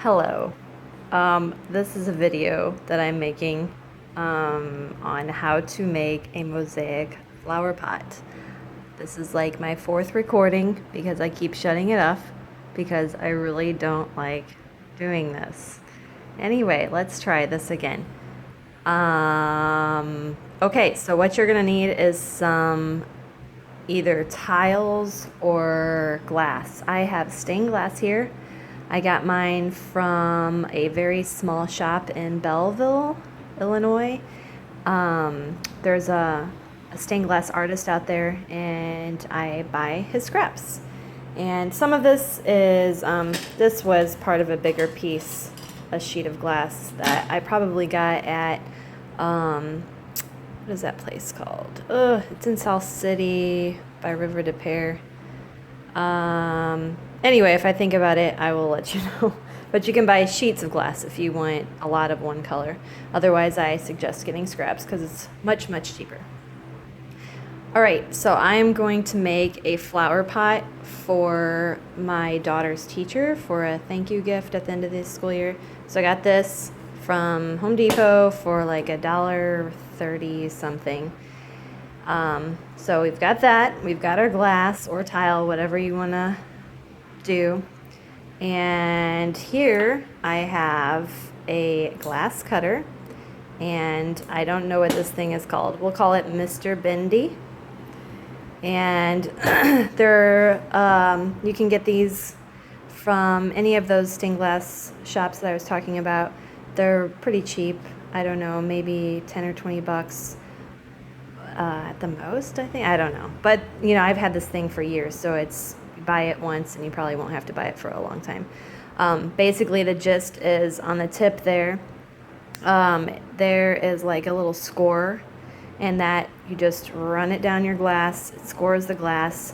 Hello. This is a video that I'm making on how to make a mosaic flower pot. This is like my fourth recording because I keep shutting it off because I really don't like doing this. Anyway, let's try this again. Okay, so what you're gonna need is some either tiles or glass. I have stained glass here. I got mine from a very small shop in Belleville, Illinois. There's a stained glass artist out there, and I buy his scraps. And some of this is, this was part of a bigger piece, a sheet of glass that I probably got at, what is that place called? It's in South City by River de Pear. Anyway, if I think about it, I will let you know. But you can buy sheets of glass if you want a lot of one color. Otherwise, I suggest getting scraps because it's much, much cheaper. All right, so I'm going to make a flower pot for my daughter's teacher for a thank you gift at the end of the school year. So I got this from Home Depot for like $1.30 something. So we've got that. We've got our glass or tile, whatever you want to do. And here I have a glass cutter, and I don't know what this thing is called. We'll call it Mr. Bendy. And you can get these from any of those stained glass shops that I was talking about. They're pretty cheap. I don't know, maybe 10 or 20 bucks at the most, I think. I don't know. But, you know, I've had this thing for years, so it's, you buy it once and you probably won't have to buy it for a long time. Basically, the gist is on the tip there, there is like a little score, and that you just run it down your glass. It scores the glass.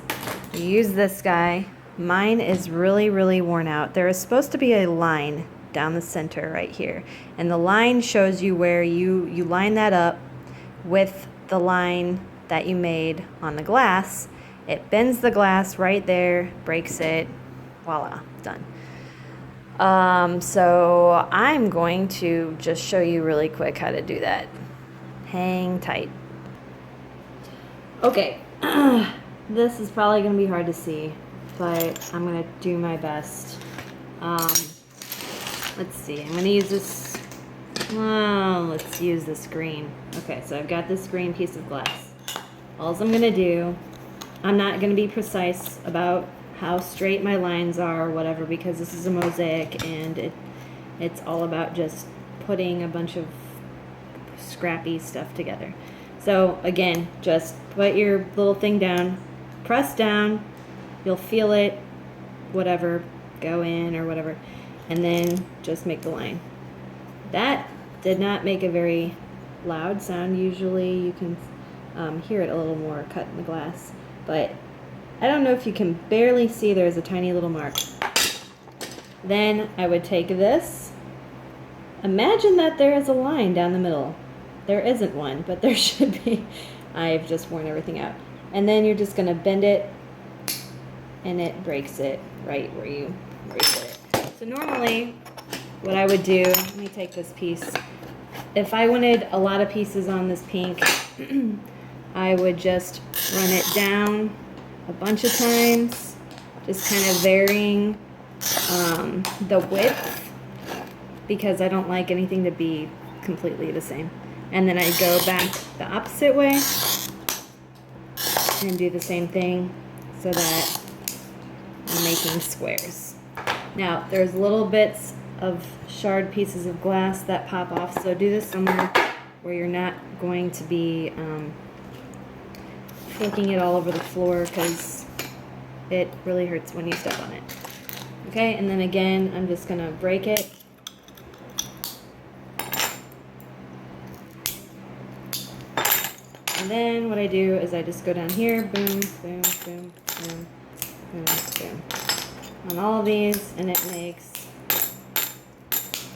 You use this guy. Mine is really, really worn out. There is supposed to be a line down the center right here, and the line shows you where you line that up with the line that you made on the glass. It bends the glass right there, breaks it, voila, done. So I'm going to just show you really quick how to do that. Hang tight. Okay, this is probably going to be hard to see, but I'm going to do my best. Let's see, I'm going to use this, let's use this green. Okay, so I've got this green piece of glass. All I'm going to do, I'm not going to be precise about how straight my lines are or whatever, because this is a mosaic and it's all about just putting a bunch of scrappy stuff together. So again, just put your little thing down, press down, you'll feel it, whatever, go in or whatever, and then just make the line. That did not make a very loud sound. Usually you can hear it a little more cut in the glass, but I don't know if you can barely see, there's a tiny little mark. Then I would take this. Imagine that there is a line down the middle. There isn't one, but there should be. I've just worn everything out. And then you're just going to bend it, and it breaks it right where you break it. So normally, what I would do, let me take this piece. If I wanted a lot of pieces on this pink, I would just run it down a bunch of times, just kind of varying the width, because I don't like anything to be completely the same. And then I go back the opposite way and do the same thing so that I'm making squares. Now, there's little bits of shard pieces of glass that pop off, so do this somewhere where you're not going to be flicking it all over the floor, because it really hurts when you step on it. Okay, and then again, I'm just going to break it. And then what I do is I just go down here, boom, boom, boom, boom, boom, boom, on all of these, and it makes,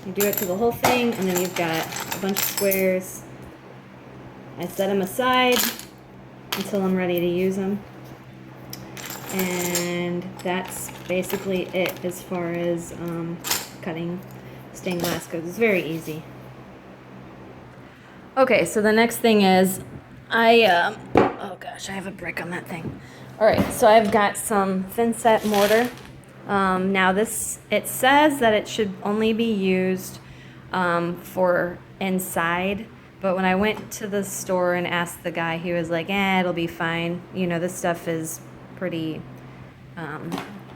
you do it to the whole thing, and then you've got a bunch of squares. I set them aside until I'm ready to use them. And that's basically it as far as cutting stained glass because it's very easy. Okay, so the next thing is oh gosh, I have a brick on that thing. All right, so I've got some thin set mortar. Now it says that it should only be used for inside, but when I went to the store and asked the guy, he was like, it'll be fine. You know, this stuff is pretty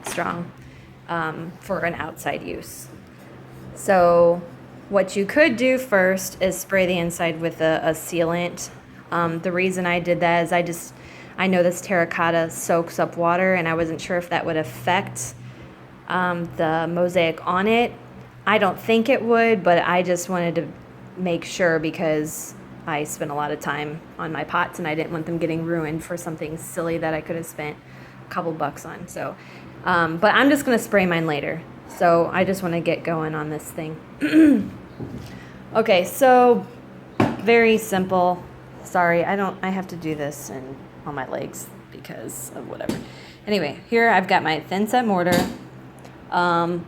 strong for an outside use. So what you could do first is spray the inside with a sealant. The reason I did that is I know this terracotta soaks up water, and I wasn't sure if that would affect the mosaic on it. I don't think it would, but I just wanted to make sure because I spent a lot of time on my pots and I didn't want them getting ruined for something silly that I could have spent a couple bucks on. So, but I'm just gonna spray mine later. So I just want to get going on this thing. Okay, so very simple. Sorry, I have to do this on my legs because of whatever. Anyway, here I've got my thin set mortar. I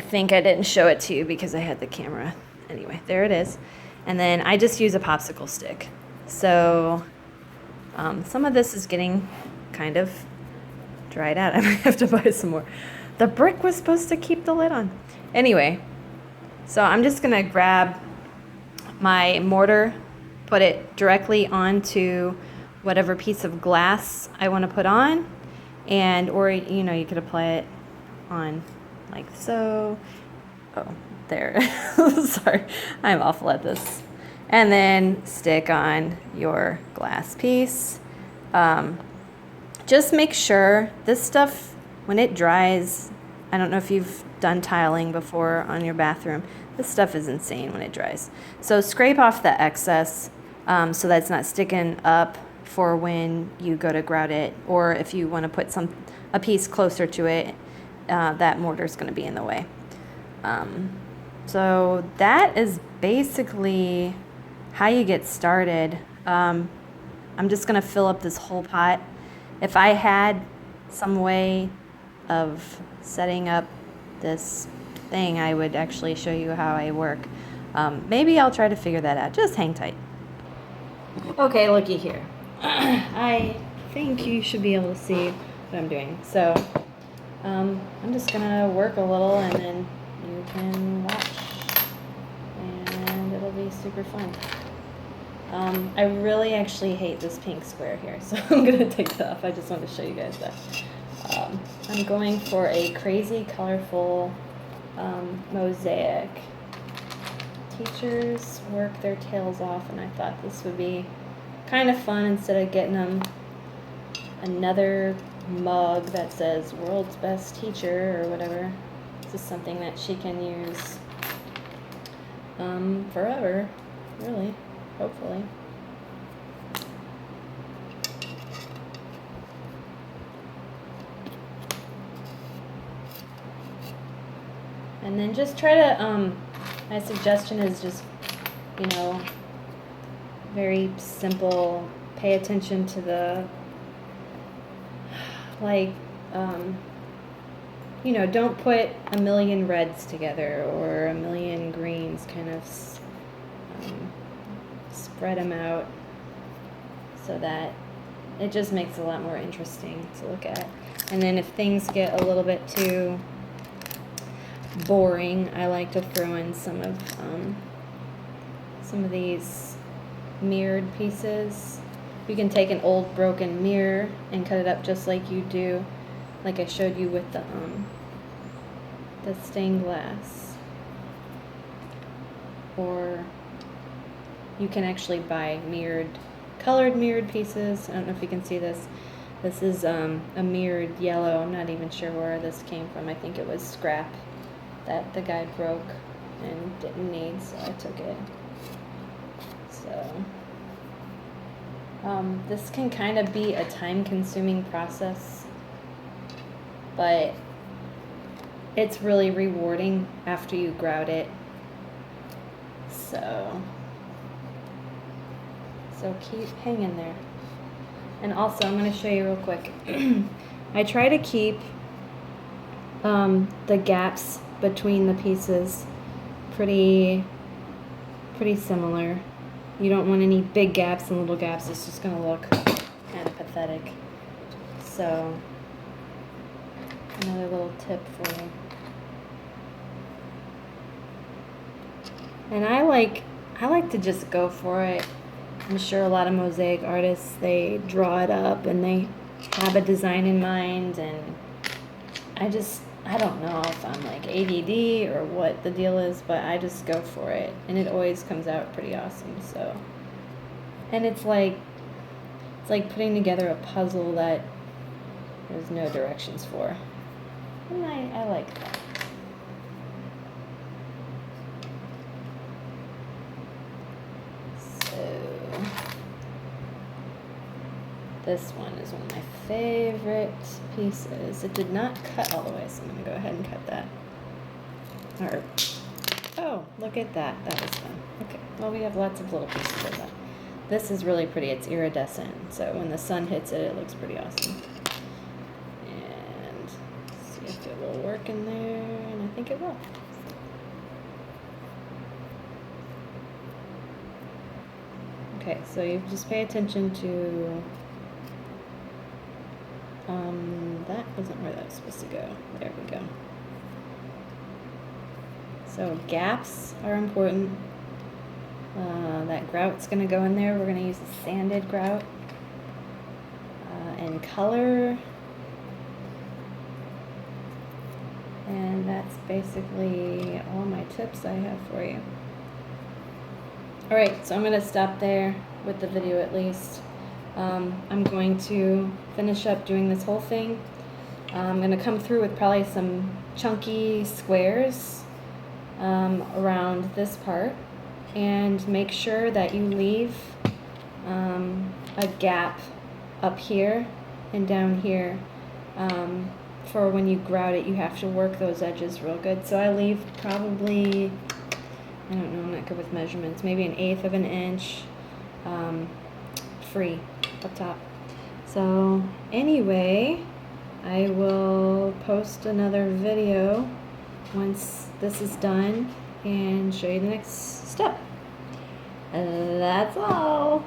think I didn't show it to you because I had the camera. Anyway, there it is. And then I just use a popsicle stick. So some of this is getting kind of dried out. I might have to buy some more. The brick was supposed to keep the lid on. Anyway, so I'm just gonna grab my mortar, put it directly onto whatever piece of glass I want to put on, or you know, you could apply it on like so. Oh, there. Sorry, I'm awful at this. And then stick on your glass piece. Just make sure this stuff, when it dries, I don't know if you've done tiling before on your bathroom, this stuff is insane when it dries. So scrape off the excess so that's not sticking up for when you go to grout it, or if you want to put a piece closer to it, that mortar is going to be in the way. So that is basically how you get started. I'm just going to fill up this whole pot. If I had some way of setting up this thing, I would actually show you how I work. Maybe I'll try to figure that out. Just hang tight. Okay, looky here. I think you should be able to see what I'm doing. So I'm just gonna work a little and then you can watch, and it'll be super fun. I really actually hate this pink square here, so I'm gonna take that off. I just wanted to show you guys that. I'm going for a crazy colorful mosaic. Teachers work their tails off, and I thought this would be kind of fun instead of getting them another mug that says world's best teacher or whatever. This is something that she can use forever, really, hopefully. And then just try to, my suggestion is just, you know, very simple, pay attention to the, like, you know, don't put a million reds together or a million greens, kind of spread them out so that it just makes it a lot more interesting to look at. And then if things get a little bit too boring, I like to throw in some of these mirrored pieces. You can take an old broken mirror and cut it up just like you do, like I showed you with the stained glass. Or you can actually buy colored mirrored pieces. I don't know if you can see this. This is a mirrored yellow. I'm not even sure where this came from. I think it was scrap that the guy broke and didn't need, so I took it. So this can kind of be a time-consuming process, but it's really rewarding after you grout it. So keep hanging there. And also, I'm going to show you real quick. I try to keep the gaps between the pieces pretty similar. You don't want any big gaps and little gaps. It's just going to look kind of pathetic. So another little tip for you. And I like to just go for it. I'm sure a lot of mosaic artists, they draw it up and they have a design in mind, and I don't know if I'm like ADD or what the deal is, but I just go for it, and it always comes out pretty awesome. So, and it's like putting together a puzzle that there's no directions for, and I like that. This one is one of my favorite pieces. It did not cut all the way, so I'm going to go ahead and cut that. Oh, look at that. That was fun. Okay, well, we have lots of little pieces of that. This is really pretty. It's iridescent, so when the sun hits it, it looks pretty awesome. And see if it will work in there, and I think it will. Okay, so you just pay attention to... that wasn't where that was supposed to go. There we go. So gaps are important. That grout's going to go in there. We're going to use a sanded grout. And color. And that's basically all my tips I have for you. Alright, so I'm going to stop there with the video at least. I'm going to finish up doing this whole thing. I'm going to come through with probably some chunky squares around this part, and make sure that you leave a gap up here and down here. For when you grout it, you have to work those edges real good. So I leave probably, I don't know, I'm not good with measurements, maybe 1/8 of an inch free up top. So anyway, I will post another video once this is done and show you the next step. That's all.